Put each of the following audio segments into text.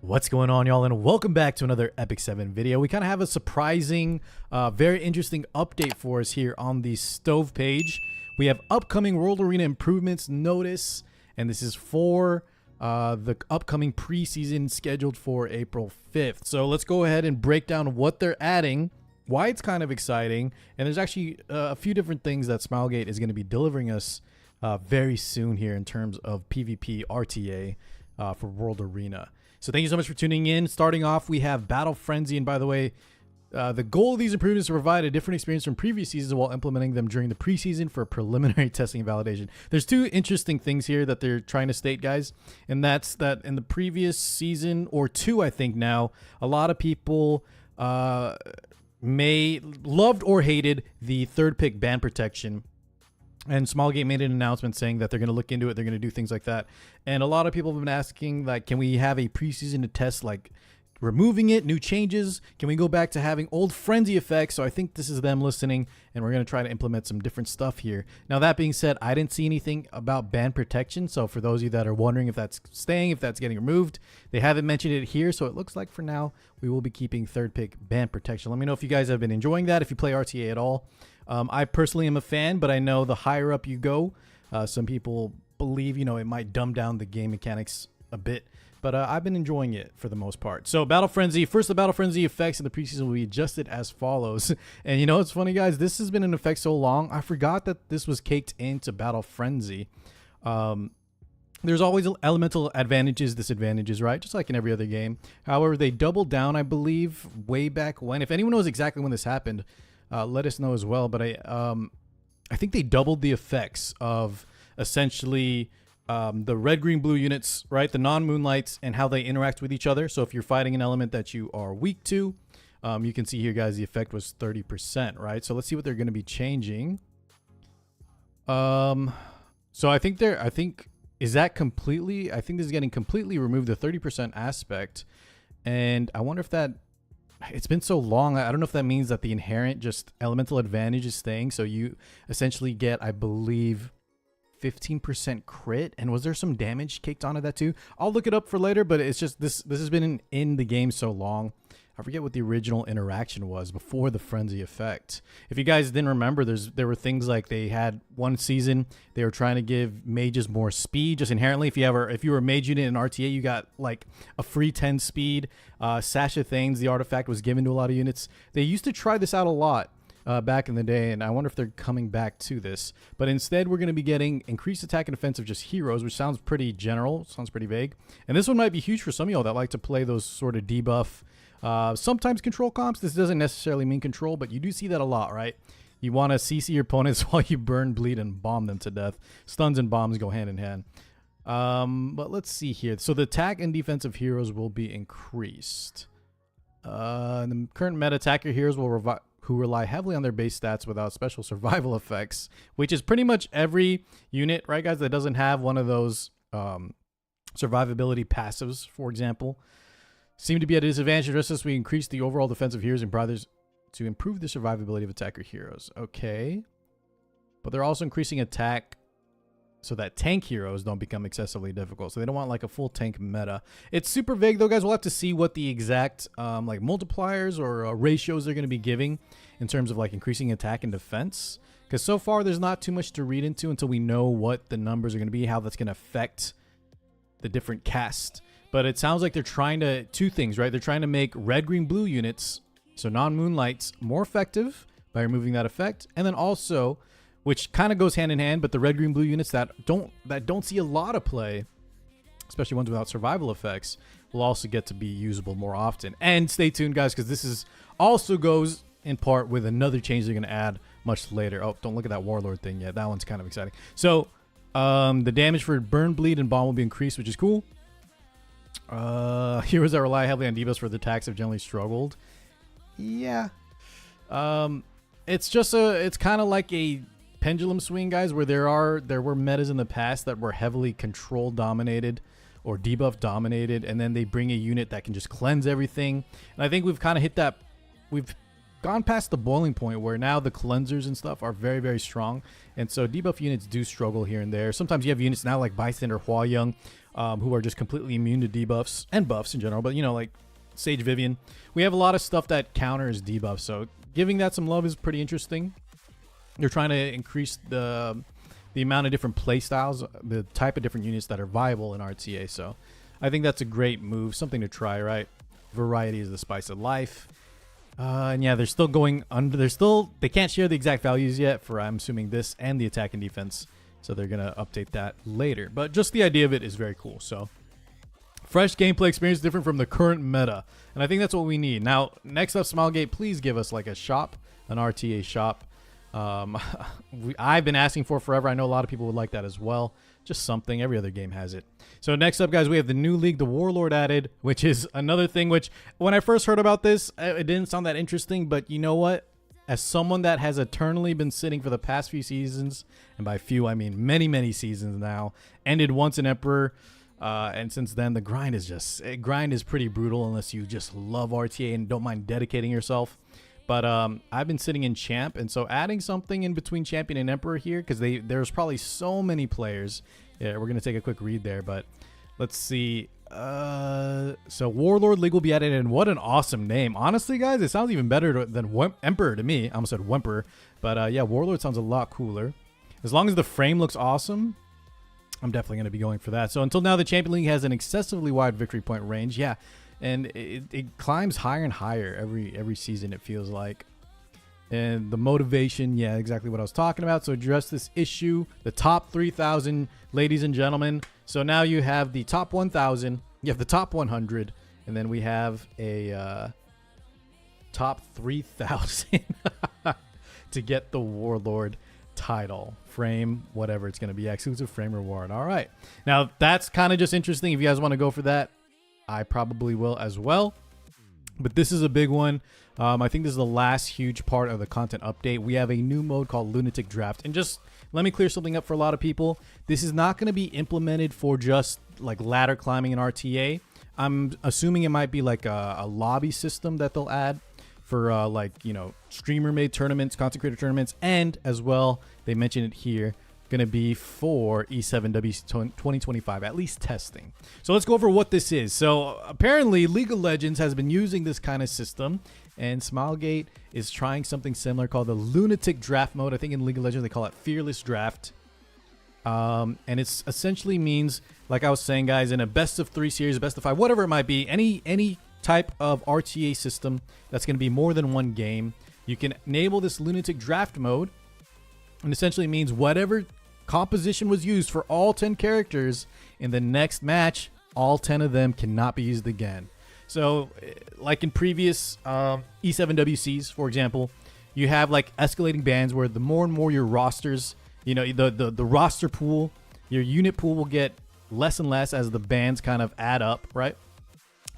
What's going on, y'all, and welcome back to another Epic 7 video. We kind of have a surprising, very interesting update for us here on the stove page. We have upcoming World Arena improvements notice, and this is for the upcoming preseason scheduled for April 5th. So let's go ahead and break down what they're adding, why it's kind of exciting, and there's actually a few different things that Smilegate is going to be delivering us very soon here in terms of PvP RTA for World Arena. So thank you so much for tuning in. Starting off, we have Battle Frenzy. And by the way, the goal of these improvements is to provide a different experience from previous seasons while implementing them during the preseason for preliminary testing and validation. There's two interesting things here that they're trying to state, guys. And that's that in the previous season, or two, I think now, a lot of people loved or hated the third pick ban protection. And Smilegate made an announcement saying that they're going to look into it. They're going to do things like that. And a lot of people have been asking, like, can we have a preseason to test, like, removing it, new changes? Can we go back to having old frenzy effects? So I think this is them listening, and we're going to try to implement some different stuff here. Now, that being said, I didn't see anything about ban protection. So for those of you that are wondering if that's staying, if that's getting removed, they haven't mentioned it here. So it looks like for now, we will be keeping third pick ban protection. Let me know if you guys have been enjoying that, if you play RTA at all. I personally am a fan, but I know the higher up you go, some people believe, it might dumb down the game mechanics a bit. But I've been enjoying it for the most part. So Battle Frenzy, first the Battle Frenzy effects in the preseason will be adjusted as follows. And it's funny, guys, this has been in effect so long, I forgot that this was caked into Battle Frenzy. There's always elemental advantages, disadvantages, right? Just like in every other game. However, they doubled down, I believe, way back when. If anyone knows exactly when this happened, let us know as well. But I think they doubled the effects of essentially the red, green, blue units, right? The non-moonlights and how they interact with each other. So if you're fighting an element that you are weak to, you can see here, guys, the effect was 30%, right? So let's see what they're going to be changing. So I think is that completely? I think this is getting completely removed, the 30% aspect. And I wonder if that. It's been so long. I don't know if that means that the inherent just elemental advantage is staying. So you essentially get, I believe, 15% crit. And was there some damage caked onto that too? I'll look it up for later, but it's just this has been in the game so long. I forget what the original interaction was before the frenzy effect. If you guys didn't remember, there were things like they had one season, they were trying to give mages more speed just inherently. If you were a mage unit in RTA, you got like a free 10 speed. Sash of Thanes, the artifact, was given to a lot of units. They used to try this out a lot back in the day, and I wonder if they're coming back to this. But instead, we're going to be getting increased attack and defense of just heroes, which sounds pretty general, sounds pretty vague. And this one might be huge for some of y'all that like to play those sort of debuff, sometimes control comps. This doesn't necessarily mean control, but you do see that a lot, right? You want to CC your opponents while you burn, bleed, and bomb them to death. Stuns and bombs go hand in hand. But let's see here. So the attack and defense of heroes will be increased. The current meta attacker heroes who rely heavily on their base stats without special survival effects, which is pretty much every unit, right, guys, that doesn't have one of those survivability passives, for example. Seem to be at a disadvantage just as we increase the overall defense of heroes and brothers to improve the survivability of attacker heroes. Okay. But they're also increasing attack so that tank heroes don't become excessively difficult. So they don't want like a full tank meta. It's super vague though, guys. We'll have to see what the exact like multipliers or ratios they're going to be giving in terms of like increasing attack and defense. Because so far there's not too much to read into until we know what the numbers are going to be, how that's going to affect the different cast. But it sounds like they're trying to, two things, right? They're trying to make red, green, blue units, so non-moonlights, more effective by removing that effect. And then also, which kind of goes hand in hand, but the red, green, blue units that don't see a lot of play, especially ones without survival effects, will also get to be usable more often. And stay tuned, guys, because this is also goes in part with another change they're going to add much later. Oh, don't look at that Warlord thing yet. That one's kind of exciting. So the damage for burn, bleed, and bomb will be increased, which is cool. Heroes that rely heavily on debuffs for the attacks have generally struggled. Yeah. It's just it's kind of like a pendulum swing, guys, where there were metas in the past that were heavily control dominated or debuff dominated, and then they bring a unit that can just cleanse everything. And I think we've kind of hit that. We've gone past the boiling point where now the cleansers and stuff are very, very strong. And so debuff units do struggle here and there. Sometimes you have units now like Bystander Hua Young, who are just completely immune to debuffs and buffs in general. But, you know, like Sage Vivian, we have a lot of stuff that counters debuffs. So giving that some love is pretty interesting. You're trying to increase the amount of different play styles, the type of different units that are viable in RTA. So I think that's a great move, something to try, right? Variety is the spice of life. And yeah, they're still going under. They can't share the exact values yet for, I'm assuming, this and the attack and defense. So they're going to update that later. But just the idea of it is very cool. So fresh gameplay experience different from the current meta. And I think that's what we need. Now, next up, Smilegate, please give us like a shop, an RTA shop. I've been asking for forever. I know a lot of people would like that as well. Just something. Every other game has it. So next up, guys, we have the new league, the Warlord added, which is another thing which when I first heard about this, it didn't sound that interesting. But you know what? As someone that has eternally been sitting for the past few seasons, and by few, I mean many, many seasons now, ended once in Emperor. And since then, the grind is pretty brutal unless you just love RTA and don't mind dedicating yourself. But I've been sitting in Champ, and so adding something in between Champion and Emperor here, because there's probably so many players. Yeah, we're going to take a quick read there, but let's see. So Warlord League will be added, and what an awesome name. Honestly, guys, it sounds even better than Emperor to me. I almost said Wemper, but yeah, Warlord sounds a lot cooler. As long as the frame looks awesome, I'm definitely going to be going for that. So until now, the Champion League has an excessively wide victory point range. Yeah. And it climbs higher and higher every season, it feels like. And the motivation, yeah, exactly what I was talking about. So address this issue, the top 3,000, ladies and gentlemen. So now you have the top 1,000, you have the top 100, and then we have a top 3,000 to get the Warlord title. Frame, whatever it's going to be, exclusive frame reward. All right. Now, that's kind of just interesting. If you guys want to go for that, I probably will as well. But this is a big one. I think this is the last huge part of the content update. We have a new mode called Lunatic Draft. And just let me clear something up for a lot of people. This is not going to be implemented for just like ladder climbing in RTA. I'm assuming it might be like a lobby system that they'll add for like, you know, streamer made tournaments, content creator tournaments. And as well, they mentioned it here, going to be for E7W 2025, at least testing. So let's go over what this is. So apparently League of Legends has been using this kind of system, and Smilegate is trying something similar called the Lunatic Draft mode. I think in League of Legends they call it Fearless Draft. And it's essentially means, like I was saying, guys, in a best of 3 series, best of 5, whatever it might be, any type of RTA system that's going to be more than one game, you can enable this Lunatic Draft mode. And essentially means whatever composition was used for all 10 characters in the next match, all 10 of them cannot be used again. So like in previous E7WCs, for example, you have like escalating bands where the more and more your rosters, you know, the roster pool, your unit pool will get less and less as the bands kind of add up, right?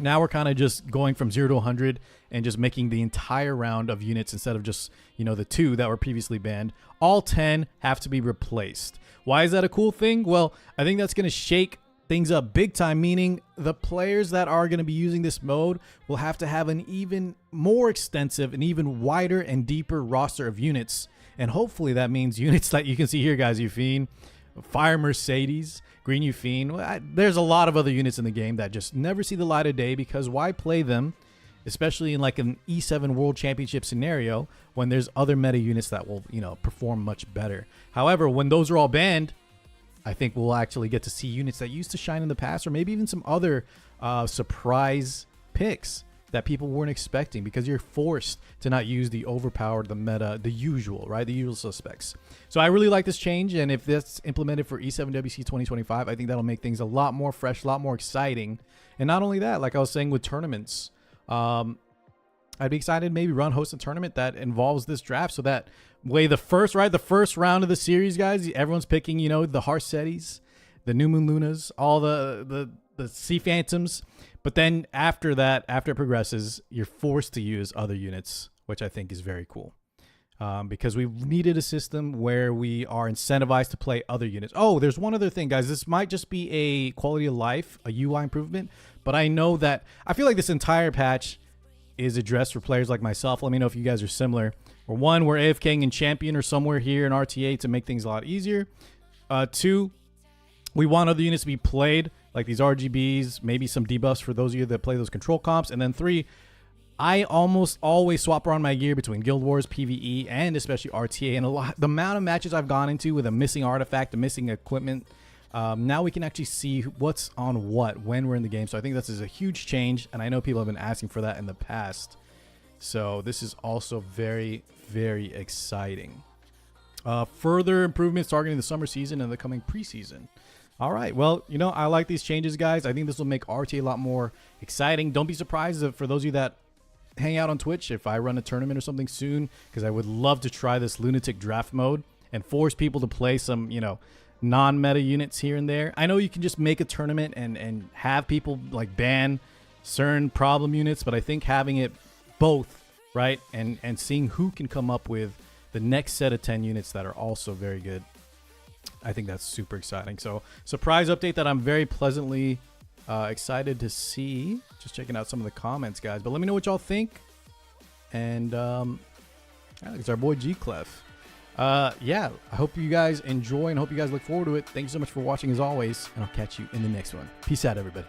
Now we're kind of just going from 0 to 100 and just making the entire round of units instead of just, you know, the 2 that were previously banned. All 10 have to be replaced. Why is that a cool thing? Well, I think that's going to shake things up big time, meaning the players that are going to be using this mode will have to have an even more extensive and even wider and deeper roster of units. And hopefully that means units that you can see here, guys. Euphine, Fire Mercedes, Green Euphine. There's a lot of other units in the game that just never see the light of day, because why play them, especially in like an E7 World Championship scenario, when there's other meta units that will, you know, perform much better. However, when those are all banned, I think we'll actually get to see units that used to shine in the past, or maybe even some other surprise picks that people weren't expecting, because you're forced to not use the overpowered, the meta, the usual, right? The usual suspects. So I really like this change, and if that's implemented for E7WC 2025, I think that'll make things a lot more fresh, a lot more exciting. And not only that, like I was saying with tournaments, I'd be excited to maybe host a tournament that involves this draft, so that way the first round of the series, guys, everyone's picking, you know, the Harsettis, the New Moon Lunas, all the Sea Phantoms. But then after that, after it progresses, you're forced to use other units, which I think is very cool. Because we needed a system where we are incentivized to play other units. Oh, there's one other thing, guys. This might just be a quality of life, a UI improvement, but I know that I feel like this entire patch is addressed for players like myself. Let me know if you guys are similar. Or one, we're AFKing in champion or somewhere here in RTA to make things a lot easier. Two, we want other units to be played, like these RGBs, maybe some debuffs for those of you that play those control comps. And then three, I almost always swap around my gear between Guild Wars, PvE, and especially RTA. And the amount of matches I've gone into with a missing artifact, a missing equipment, now we can actually see what's on what when we're in the game. So I think this is a huge change, and I know people have been asking for that in the past. So this is also very, very exciting. Further improvements targeting the summer season and the coming preseason. All right, well, you know, I like these changes, guys. I think this will make RTA a lot more exciting. Don't be surprised if, for those of you that hang out on Twitch, if I run a tournament or something soon, because I would love to try this Lunatic draft mode and force people to play some, you know, non-meta units here and there. I know you can just make a tournament and have people like ban certain problem units, but I think having it both, right, and seeing who can come up with the next set of 10 units that are also very good, I think that's super exciting. So surprise update that I'm very pleasantly excited to see. Just checking out some of the comments, guys, but let me know what y'all think. And it's our boy G Clef. Yeah, I hope you guys enjoy and hope you guys look forward to it. Thank you so much for watching as always, and I'll catch you in the next one. Peace out, everybody.